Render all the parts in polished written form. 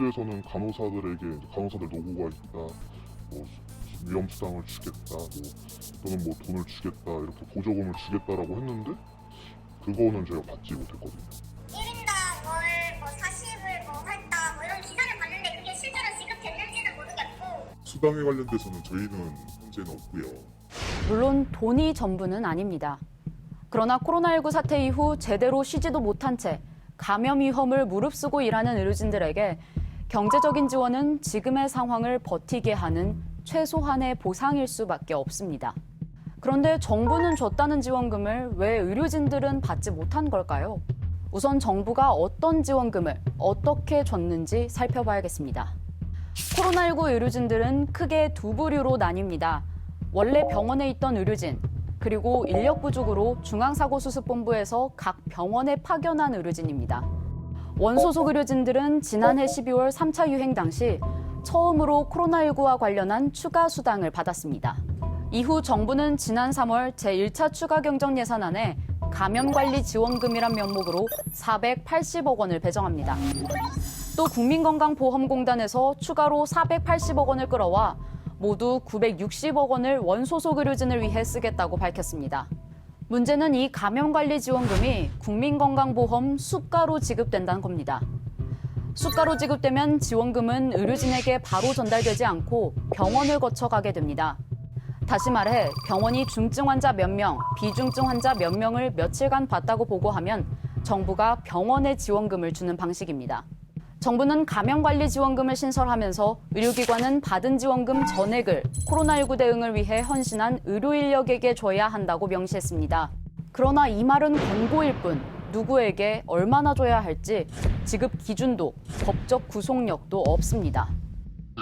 뉴스에서는 간호사들 노고가 있다, 뭐 위험수당을 주겠다, 또는 뭐 돈을 주겠다, 이렇게 보조금을 주겠다라고 했는데 그거는 제가 받지 못했거든요. 1인당 월 40을 했다 이런 기사를 봤는데 그게 실제로 지급됐는지는 모르겠고. 수당에 관련돼서는 저희는 현재는 없고요. 물론 돈이 전부는 아닙니다. 그러나 코로나19 사태 이후 제대로 쉬지도 못한 채 감염 위험을 무릅쓰고 일하는 의료진들에게 경제적인 지원은 지금의 상황을 버티게 하는 최소한의 보상일 수밖에 없습니다. 그런데 정부는 줬다는 지원금을 왜 의료진들은 받지 못한 걸까요? 우선 정부가 어떤 지원금을 어떻게 줬는지 살펴봐야겠습니다. 코로나19 의료진들은 크게 두 부류로 나뉩니다. 원래 병원에 있던 의료진, 그리고 인력 부족으로 중앙사고수습본부에서 각 병원에 파견한 의료진입니다. 원소속 의료진들은 지난해 12월 3차 유행 당시 처음으로 코로나19와 관련한 추가 수당을 받았습니다. 이후 정부는 지난 3월 제1차 추가 경정 예산안에 감염관리지원금이란 명목으로 480억 원을 배정합니다. 또 국민건강보험공단에서 추가로 480억 원을 끌어와 모두 960억 원을 원소속 의료진을 위해 쓰겠다고 밝혔습니다. 문제는 이 감염관리지원금이 국민건강보험 수가로 지급된다는 겁니다. 수가로 지급되면 지원금은 의료진에게 바로 전달되지 않고 병원을 거쳐 가게 됩니다. 다시 말해 병원이 중증 환자 몇 명, 비중증 환자 몇 명을 며칠간 봤다고 보고하면 정부가 병원에 지원금을 주는 방식입니다. 정부는 감염관리지원금을 신설하면서 의료기관은 받은 지원금 전액을 코로나19 대응을 위해 헌신한 의료인력에게 줘야 한다고 명시했습니다. 그러나 이 말은 권고일 뿐 누구에게 얼마나 줘야 할지 지급 기준도 법적 구속력도 없습니다.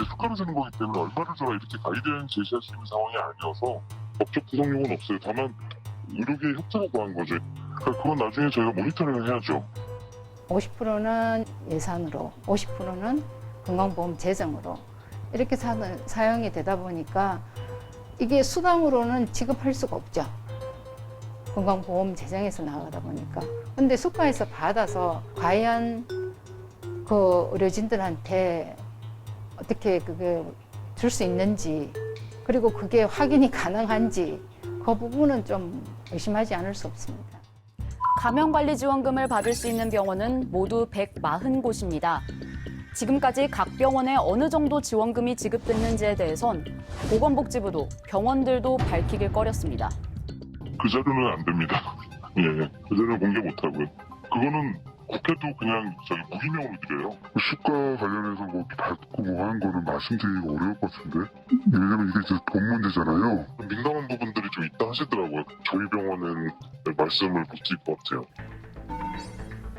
수가로 주는 거기 때문에 얼마를 줘라 이렇게 가이드라인 제시할 수 있는 상황이 아니어서 법적 구속력은 없어요. 다만 의료계의 협조를 구한 거죠. 그러니까 그건 나중에 저희가 모니터링을 해야죠. 50%는 예산으로, 50%는 건강보험 재정으로 이렇게 사용이 되다 보니까 이게 수당으로는 지급할 수가 없죠. 건강보험 재정에서 나가다 보니까. 근데 수가에서 받아서 과연 그 의료진들한테 어떻게 그게 줄 수 있는지, 그리고 그게 확인이 가능한지 그 부분은 좀 의심하지 않을 수 없습니다. 감염관리지원금을 받을 수 있는 병원은 모두 140곳입니다. 지금까지 각 병원에 어느 정도 지원금이 지급됐는지에 대해선 보건복지부도 병원들도 밝히길 꺼렸습니다. 그 자료는 안 됩니다. 예, 그 자료 공개 못 하고요. 그거는 국회도 그냥 무기명으로 드려요. 수가 관련해서 뭐 받고 뭐 하는 거는 말씀드리기가 어려울 것 같은데. 왜냐면 이게 이제 돈 문제잖아요. 민감한 부분들이 좀 있다 하시더라고요. 저희 병원은 말씀을 못 드릴 것 같아요.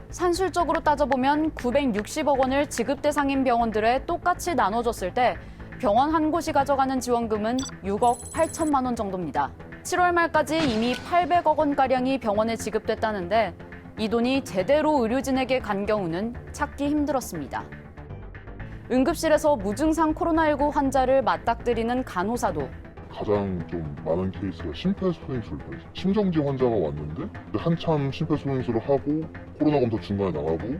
산술적으로 따져보면 960억 원을 지급 대상인 병원들에 똑같이 나눠줬을 때 병원 한 곳이 가져가는 지원금은 6억 8천만 원 정도입니다. 7월 말까지 이미 800억 원가량이 병원에 지급됐다는데 이 돈이 제대로 의료진에게 간 경우는 찾기 힘들었습니다. 응급실에서 무증상 코로나19 환자를 맞닥뜨리는 간호사도 가장 좀 많은 케이스가 심폐소생술, 심정지 환자가 왔는데 한참 심폐소생술을 하고 코로나 검사 중간에 나가고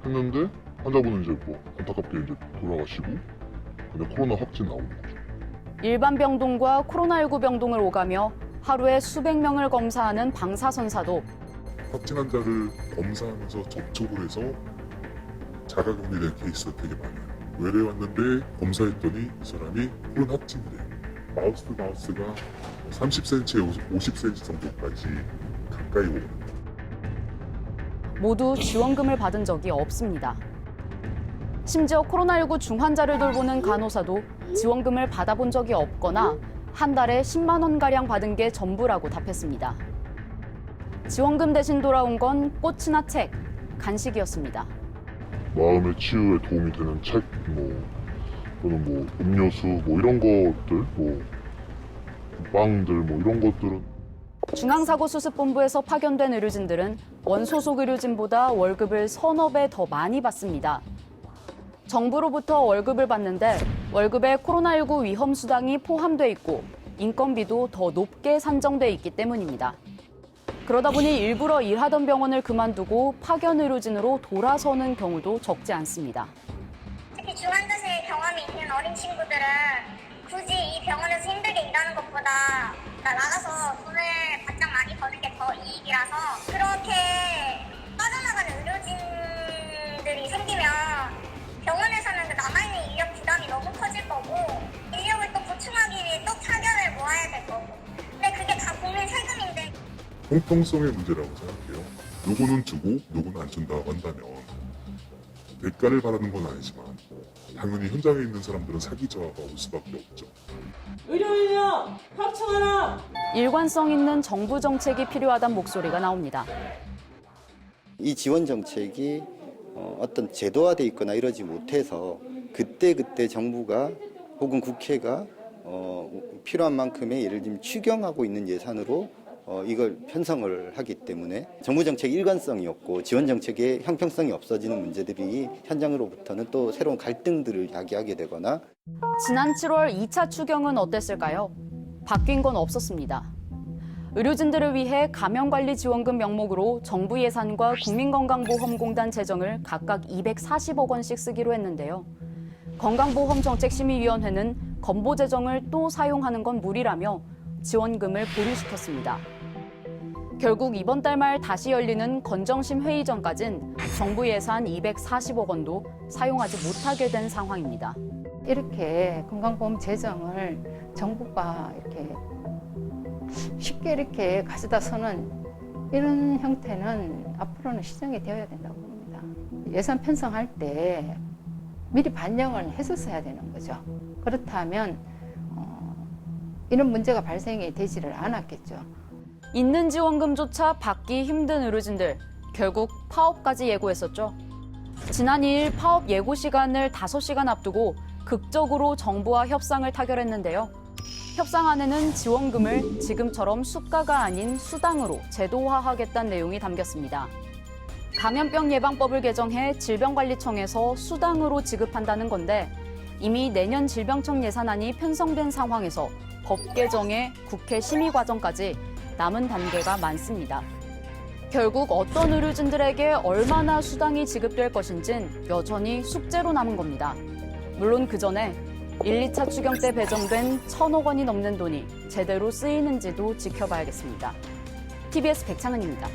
했는데 환자분은 이제 뭐 안타깝게 이제 돌아가시고 근데 코로나 확진 나오는 거죠. 일반 병동과 코로나19 병동을 오가며 하루에 수백 명을 검사하는 방사선사도 확진 환자를 검사하면서 접촉을 해서 자가격리된 케이스가 되게 많아요. 외래 왔는데 검사했더니 이 사람이 코로나 확진이래요. 마우스가 30cm에 50cm 정도까지 가까이 오거든요. 모두 지원금을 받은 적이 없습니다. 심지어 코로나19 중환자를 돌보는 간호사도 지원금을 받아본 적이 없거나 한 달에 10만 원가량 받은 게 전부라고 답했습니다. 지원금 대신 돌아온 건 꽃이나 책, 간식이었습니다. 마음의 치유에 도움이 되는 책, 또는 음료수, 이런 것들, 빵들, 이런 것들은 중앙사고수습본부에서 파견된 의료진들은 원소속 의료진보다 월급을 서너 배 더 많이 받습니다. 정부로부터 월급을 받는데 월급에 코로나19 위험수당이 포함돼 있고 인건비도 더 높게 산정돼 있기 때문입니다. 그러다 보니 일부러 일하던 병원을 그만두고 파견 의료진으로 돌아서는 경우도 적지 않습니다. 어린 친구들은 굳이 이 병원에서 힘들게 일하는 것보다 나가서 돈을 바짝 많이 버는 게 더 이익이라서 그렇게 빠져나가는 의료진들이 생기면 병원에서는 그 남아있는 인력 부담이 너무 커질 거고 인력을 또 보충하기 위해 또 파견을 모아야 될 거고 근데 그게 다 국민 세금인데 공평성의 문제라고 생각해요. 요거는 주고 요거는 안 준다고 한다면 대가를 바라는 건 아니지만 당연히 현장에 있는 사람들은 사기자가 올 수밖에 없죠. 의료 인력 확충하라! 일관성 있는 정부 정책이 필요하다는 목소리가 나옵니다. 이 지원 정책이 어떤 제도화돼 있거나 이러지 못해서 그때 정부가 혹은 국회가 필요한 만큼의 예를 들면 추경하고 있는 예산으로 이걸 편성을 하기 때문에 정부 정책의 일관성이 없고 지원 정책의 형평성이 없어지는 문제들이 현장으로부터는 또 새로운 갈등들을 야기하게 되거나 지난 7월 2차 추경은 어땠을까요? 바뀐 건 없었습니다. 의료진들을 위해 감염관리지원금 명목으로 정부 예산과 국민건강보험공단 재정을 각각 240억 원씩 쓰기로 했는데요. 건강보험정책심의위원회는 건보 재정을 또 사용하는 건 무리라며 지원금을 보류시켰습니다. 결국 이번 달 말 다시 열리는 건정심 회의 전까진 정부 예산 240억 원도 사용하지 못하게 된 상황입니다. 이렇게 건강보험 재정을 정부가 이렇게 쉽게 이렇게 가져다 서는 이런 형태는 앞으로는 시정이 되어야 된다고 봅니다. 예산 편성할 때 미리 반영을 했었어야 되는 거죠. 그렇다면 이런 문제가 발생이 되지를 않았겠죠. 있는 지원금조차 받기 힘든 의료진들, 결국 파업까지 예고했었죠. 지난 2일 파업 예고 시간을 5시간 앞두고 극적으로 정부와 협상을 타결했는데요. 협상안에는 지원금을 지금처럼 수가가 아닌 수당으로 제도화하겠다는 내용이 담겼습니다. 감염병 예방법을 개정해 질병관리청에서 수당으로 지급한다는 건데 이미 내년 질병청 예산안이 편성된 상황에서 법 개정에 국회 심의 과정까지 남은 단계가 많습니다. 결국 어떤 의료진들에게 얼마나 수당이 지급될 것인진 여전히 숙제로 남은 겁니다. 물론 그 전에 1, 2차 추경 때 배정된 1,000억 원이 넘는 돈이 제대로 쓰이는지도 지켜봐야겠습니다. TBS 백창은입니다.